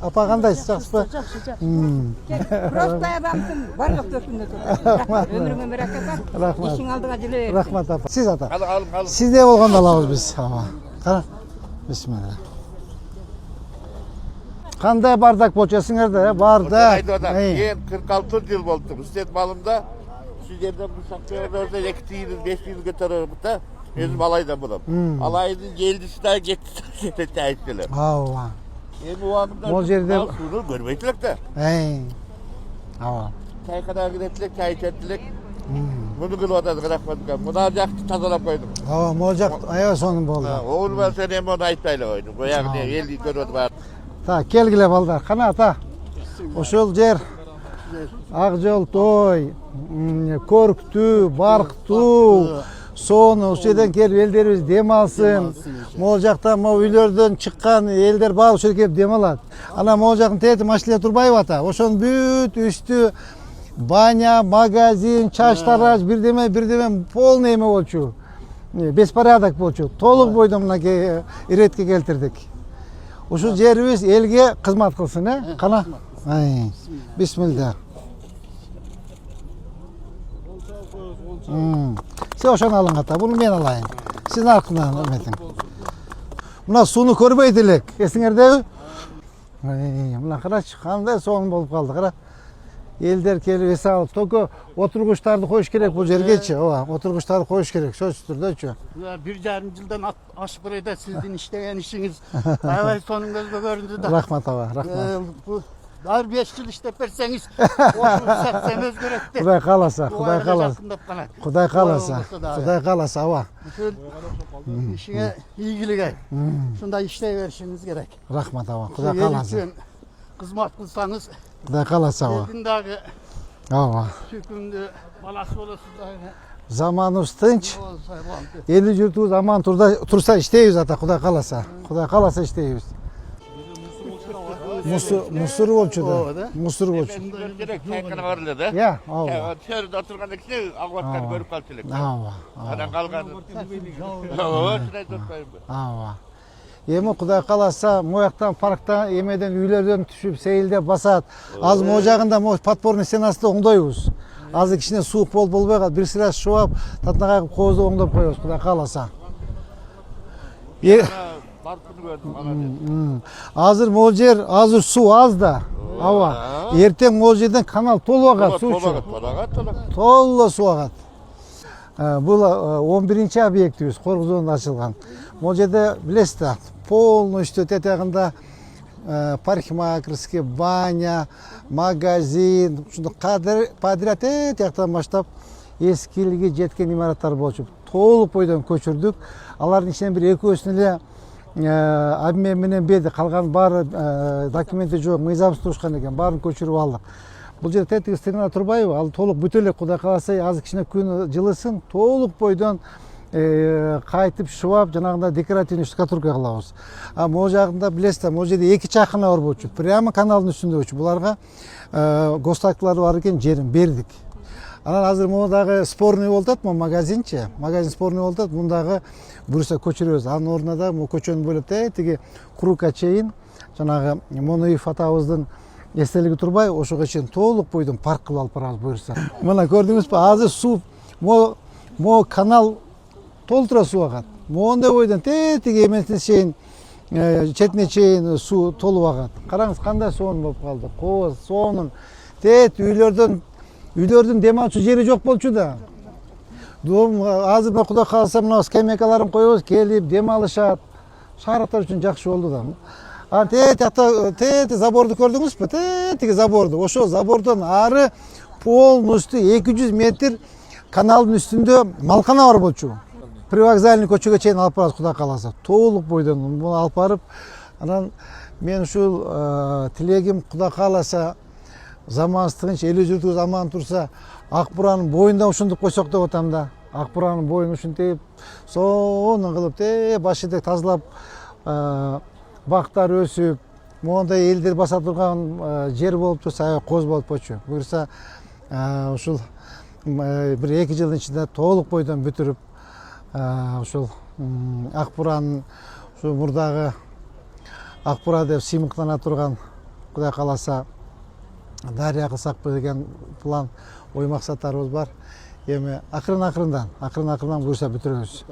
Апа кандайсыз, жакшысызбы? Жакшы, жакшы. Просто адамсың, барлык төркүндө тур. Өмүрүңө береке бар. Рахмат. Ишиң алдыга жылы берсин. Рахмат апа. Сиз ата. Al. Сизде болгондо алабыз биз. Кара. Бисмилла. Кандай бардак болчу эсиңерде? Барда. Мен 46 жыл болду. Үстет малымда şu yerden bu şampiyonlarda 2 yıl, 5 yıl götürüyoruz da özüm alaydan bulam. Alayın geldisi daha gitti tayittiler. Ава. Bu anımda Bol yerde- sunu görmeytiler de. Ава. Çay kadar gidettiler, çay içettiler. Bunu kılvatadık, rahmetlik. Bunu alacaktı, tazalap koydum. Ава, молжак аябай сонун болду. Oğul ben seni hem onu ayıptayla koydum. Bu yani el görüyordu var. Та, келгиле балдар. Кана ата. Ошол жер Ак жол той, Көрктүү, Барктуу, Соону ушул жерден келип элдерибиз дем алсын. Могул жактан могу үйлөрдөн чыккан элдер баары ушул жерге келип дем алат. Анан могул жактын тети машина турбайбы ата? Ошонун бүт үстү баня, магазин, чач тараж, бирдеме полный эме болчу. Беспорядок болчу. Толук бойдон мынакей иретке келтирдик. Ушул жерибиз элге кызмат кылсын, Кана? Бисмилля. Сен ошону алың ата, буну мен алайын. Сиздин аркыңдан эметиң. Мына сууну көрбөйт элек, эсиңердеби? Мына карачы, кандай сонун болуп калды, кара. Элдер келип эс алып, только отургучтарды коюш керек бул жергечи, отургучтарды коюш керек, сөзсүз түрдөчү. 1,5 жылдан ашып бурайда сиздин иштеген ишиңиз аябай сонун көзгө көрүндү да. Рахмат аба, рахмат. Ар 5 жыл иштеп берсеңиз, ошол сәтсем өзгөрөт да. Кудай кааласа, Кудай кааласа. Кудай кааласа, Кудай кааласа, аба. Ишиңе ийгилик. Ушундай иштей беришиңиз керек. Рахмат аба, Кудай кааласа. Кызмат кылсаңыз, Кудай кааласа аба. элдин дагы Аба. сүйкүмдүү баласы болосуз дагы. Заманыбыз тынч, эли журтубуз аман турса иштейбиз ата, Кудай кааласа. Кудай кааласа иштейбиз. Мусор болчу да. Мусор болчу. Gerek çaykana varılır da. Ya, awa. Şöyle oturganda kişi ağvattan görüp kalçılık. Awa. Adan kalgan. Şuraya tutmayın. Awa. Эми Кудай кааласа, мояктан парктан, эмеден үйлөрдөн түшүп, сейилде басат. Азыр могу жагында могу подпорный стенасында оңдойбуз. Азыр кичине суук болбой калды, бир сыра шубап, татына кайып кооздоп оңдоп коебуз, Кудай кааласа. Barkını gördüm. Азыр могу жер, азыр суу аз да. Аба. Эртең могу жерден канал толуп агат суу үчүн. Толо суу агат. Бул 11-чи объектибиз, Коргуз зонунда ачылган. Могу жерде билесиз да, полностью тетягында парикмахерский, баня, магазин, ушундай подряд тияктан баштап эскилиги жеткен имараттар болчу. Толук бойдон көчүрдүк. Алардын ичинен бир экөөсүн эле обмен менен берди, калган баары документи жок, мыйзамсыз турушкан экен, баарын көчүрүп алдык. Бул жер тетиги стена турбайбы? Ал толук бүтө элек, Кудай кааласа, азыр кичине күн жылысын, толук бойдон кайтып шубап, жанагындай декоративный штукатурка кылабыз. Могу жагында билесиз да, могу жерде 2 чакана бар болчу, прямо каналдын үстүндө болчу. Буларга гостактылары бар экен, жерин бердик. Анан азыр могу дагы спорный болуп атат, могу магазинчи. Магазин спорный болуп атат, мундагы буюрса көчүрөбүз. Анын ордуна да могу көчөнү бөлүп тиги курукка чейин жанагы Моноев атабыздын эстелиги турбай, ошого чейин толук бойдон парк кылып алып барабыз буюрса. Мына көрдүңүзбү, азыр суу могу канал толтура суу агат. Моундай бойдон тиги эмесине чейин, четине чейин суу толуп агат. Караңыз кандай сонун болуп калды. Кооз, сонун. Үйлөрдүн дем алчу жери жок болчу да. Азыр Кудай кааласа мына скамейкаларын коебуз, келип дем алышат. Шаардыктар үчүн жакшы болду да. Тети заборду көрдүңүзбү? Тетиги заборду. Ошол забордон ары полностью 200 метр каналдын үстүндө малкана бар болчу. Привокзальный көчөгө чейин алып барабыз, Кудай кааласа. Толук бойдон муну алып барып, анан мен ушул тилегим, Кудай кааласа, заманыбыз тынч, эли журтубуз аман турса, Ак Буранын боюнда ушинтип койсок деп атам да. Ак Буранын боюн ушинтип, сонун кылып, башыдек тазалап, бактар өсүп, мондай элдер баса турган жер болуп турса, аябай кооз болуп койчу. Буюрса, ушул бир 2 жылдын ичинде толук бойдон бүтүрүп, ушул Ак Буранын, ушу мурдагы Ак Бура деп сыймыктана турган Құдай қаласа дария қылсақ деген план ой мақсаттарыбыз бар. Эми акырын акырындан буюрса бүтүрөбүз.